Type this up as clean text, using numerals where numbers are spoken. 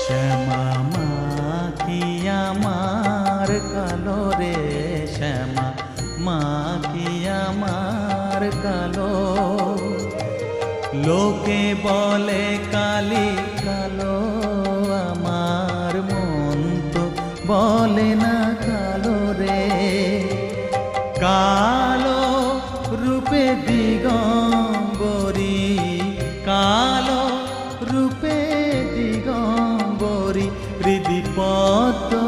শ্যামা মা কি আমার কালো রে, শ্যামা মা কি আমার কালো। লোকে বলে কালি কালো, আমার মন তো বলে না কালো রে। কালো রূপে দিগম্বরী, কালো রূপে দিগম্বরী, হৃদি পদ্ম